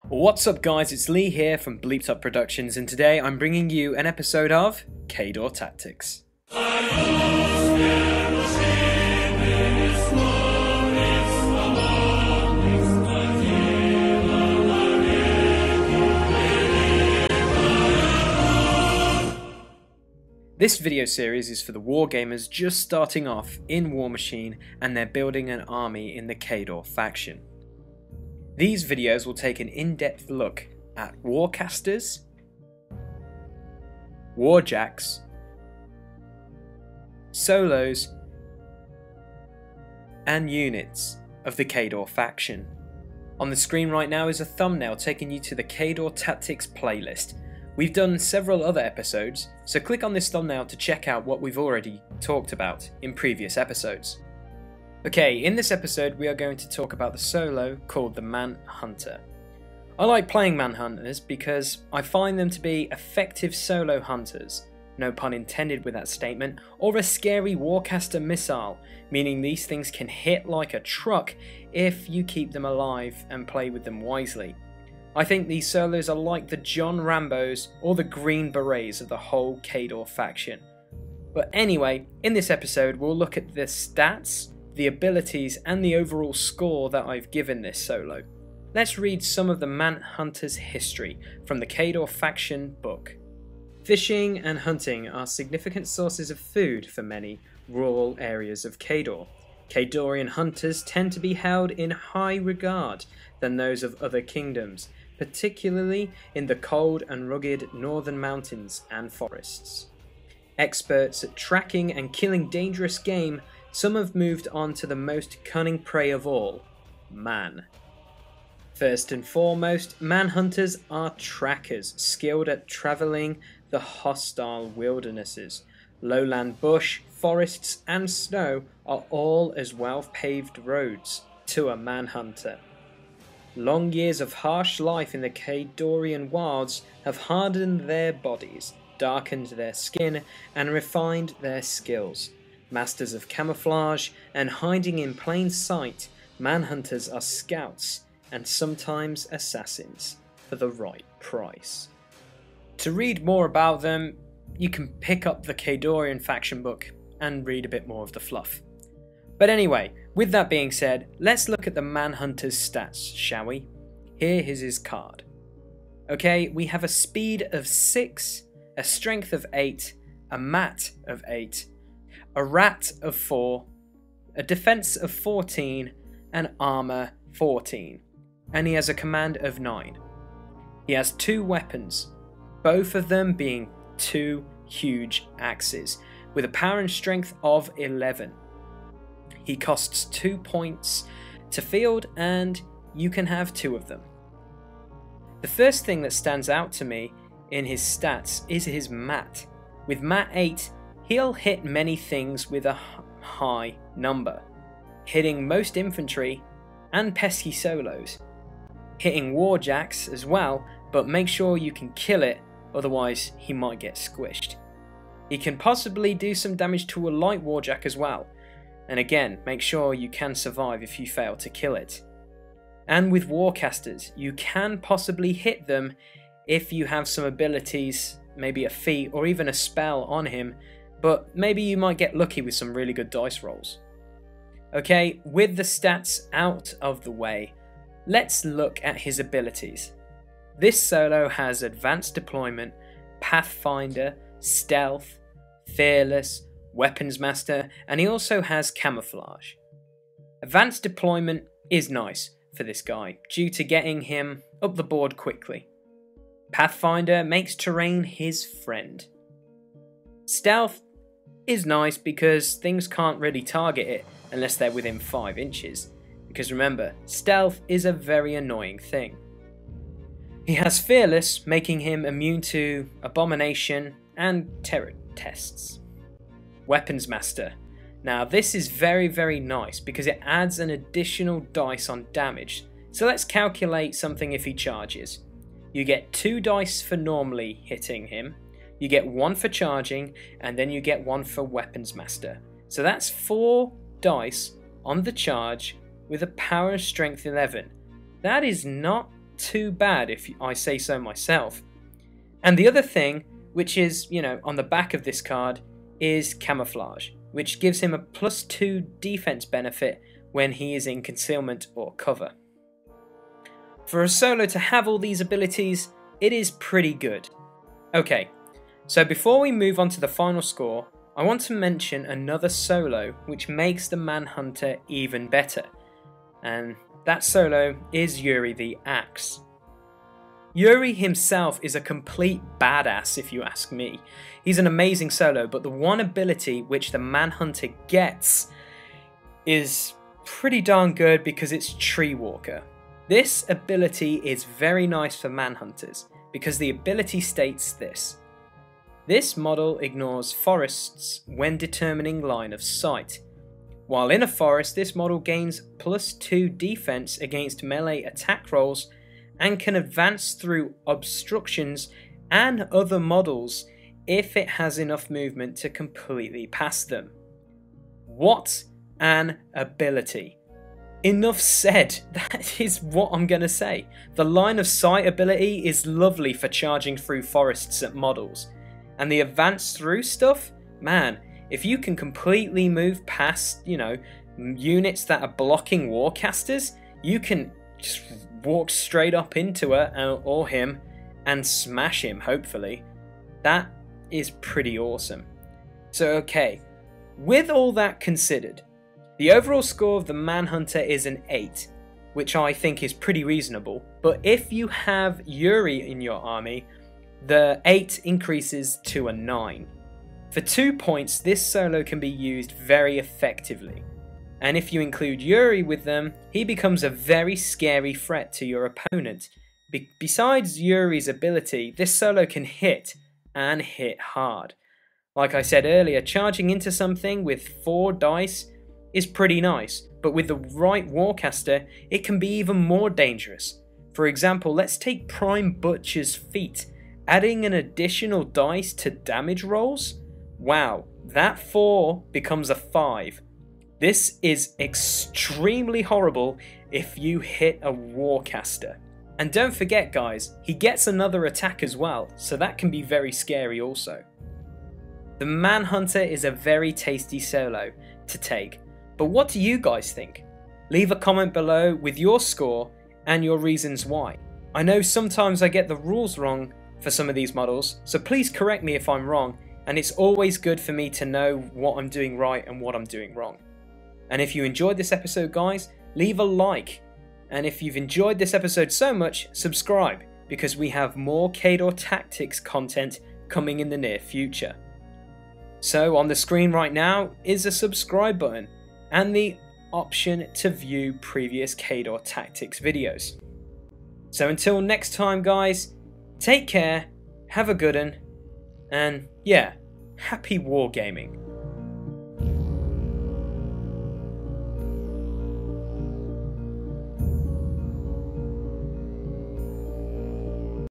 What's up guys, it's Lee here from BLEEPED Productions, and today I'm bringing you an episode of KHADOR Tactics. This video series is for the wargamers just starting off in Warmachine and they're building an army in the KHADOR faction. These videos will take an in-depth look at warcasters, warjacks, solos, and units of the KHADOR faction. On the screen right now is a thumbnail taking you to the KHADOR Tactics playlist. We've done several other episodes, so click on this thumbnail to check out what we've already talked about in previous episodes. Okay, in this episode we are going to talk about the solo called the Manhunter. I like playing Manhunters because I find them to be effective solo hunters, no pun intended with that statement, or a scary warcaster missile, meaning these things can hit like a truck if you keep them alive and play with them wisely. I think these solos are like the John Rambos or the Green Berets of the whole KHADOR faction. But anyway, in this episode we'll look at the stats, the abilities and the overall score that I've given this solo. Let's read some of the Manhunter's history from the KHADOR faction book. Fishing and hunting are significant sources of food for many rural areas of KHADOR. KHADORian hunters tend to be held in high regard than those of other kingdoms, particularly in the cold and rugged northern mountains and forests. Experts at tracking and killing dangerous game, some have moved on to the most cunning prey of all, man. First and foremost, manhunters are trackers skilled at travelling the hostile wildernesses. Lowland bush, forests and snow are all as well paved roads to a manhunter. Long years of harsh life in the KHADORian wilds have hardened their bodies, darkened their skin and refined their skills. Masters of camouflage and hiding in plain sight, manhunters are scouts and sometimes assassins for the right price. To read more about them, you can pick up the KHADORian faction book and read a bit more of the fluff. But anyway, with that being said, let's look at the Manhunter's stats, shall we? Here is his card. Okay, we have a speed of 6, a strength of 8, a mat of 8, a rat of 4, a defense of 14, and armor 14, and he has a command of 9. He has 2 weapons, both of them being 2 huge axes, with a power and strength of 11. He costs 2 points to field and you can have 2 of them. The first thing that stands out to me in his stats is his mat. With mat 8, he'll hit many things with a high number, hitting most infantry and pesky solos, hitting warjacks as well, but make sure you can kill it, otherwise he might get squished. He can possibly do some damage to a light warjack as well, and again make sure you can survive if you fail to kill it. And with warcasters, you can possibly hit them if you have some abilities, maybe a feat or even a spell on him, but maybe you might get lucky with some really good dice rolls. Okay, with the stats out of the way, let's look at his abilities. This solo has Advanced Deployment, Pathfinder, Stealth, Fearless, Weapons Master, and he also has Camouflage. Advanced Deployment is nice for this guy, due to getting him up the board quickly. Pathfinder makes terrain his friend. Stealth is nice because things can't really target it unless they're within 5 inches, because remember, stealth is a very annoying thing. He has Fearless, making him immune to Abomination and Terror tests. Weapons Master. Now this is very nice because it adds an additional dice on damage. So let's calculate something if he charges. You get 2 dice for normally hitting him, you get 1 for charging, and then you get 1 for weapons master. So that's 4 dice on the charge with a power and strength 11. That is not too bad if I say so myself. And the other thing, which is, on the back of this card, is camouflage, which gives him a +2 defense benefit when he is in concealment or cover. For a solo to have all these abilities, it is pretty good. Okay, so before we move on to the final score, I want to mention another solo which makes the Manhunter even better, and that solo is Yuri the Axe. Yuri himself is a complete badass if you ask me. He's an amazing solo, but the one ability which the Manhunter gets is pretty darn good because it's Tree Walker. This ability is very nice for Manhunters because the ability states this. This model ignores forests when determining line of sight. While in a forest, this model gains +2 defense against melee attack rolls and can advance through obstructions and other models if it has enough movement to completely pass them. What an ability! Enough said, that is what I'm going to say. The line of sight ability is lovely for charging through forests at models. And the advance through stuff, man, if you can completely move past, units that are blocking warcasters, you can just walk straight up into her or him and smash him, hopefully. That is pretty awesome. So okay, with all that considered, the overall score of the Manhunter is an 8, which I think is pretty reasonable, but if you have Yuri in your army, the 8 increases to a 9. For 2 points, this solo can be used very effectively, and if you include Yuri with them, he becomes a very scary threat to your opponent. Besides Yuri's ability, this solo can hit, and hit hard. Like I said earlier, charging into something with 4 dice is pretty nice, but with the right warcaster, it can be even more dangerous. For example, let's take Prime Butcher's feat. Adding an additional dice to damage rolls? Wow, that 4 becomes a 5. This is extremely horrible if you hit a warcaster. And don't forget guys, he gets another attack as well, so that can be very scary also. The Manhunter is a very tasty solo to take, but what do you guys think? Leave a comment below with your score and your reasons why. I know sometimes I get the rules wrong for some of these models, so please correct me if I'm wrong, and it's always good for me to know what I'm doing right and what I'm doing wrong. And if you enjoyed this episode guys, leave a like, and if you've enjoyed this episode so much, subscribe, because we have more KHADOR Tactics content coming in the near future. So on the screen right now is a subscribe button, and the option to view previous KHADOR Tactics videos. So until next time guys, take care, have a good one, and yeah, happy wargaming.